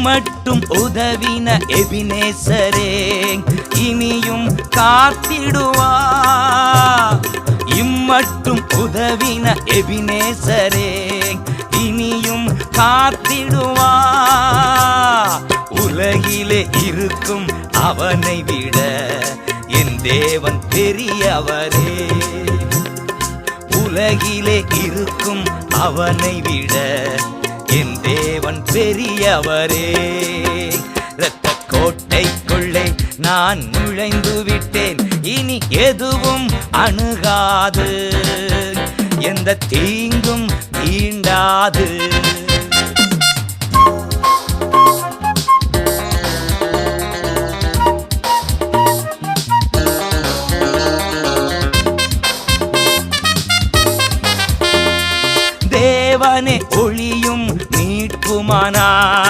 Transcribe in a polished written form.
இம்மட்டும் உதவின எபினேசரே இனியும் காத்திடுவா. இம்மட்டும் உதவின எபினேசரே இனியும் காத்திடுவா. உலகிலே இருக்கும் அவனை விட என் தேவன் பெரியவரே. உலகிலே இருக்கும் அவனை விட என் தேவன் பெரியவரே. இரத்த கோட்டைக்குள்ளே நான் நுழைந்து விட்டேன், இனி எதுவும் அணுகாது, எந்த தீங்கும் தீண்டாது. தேவனே ஒளியும் மீட்புமானார்,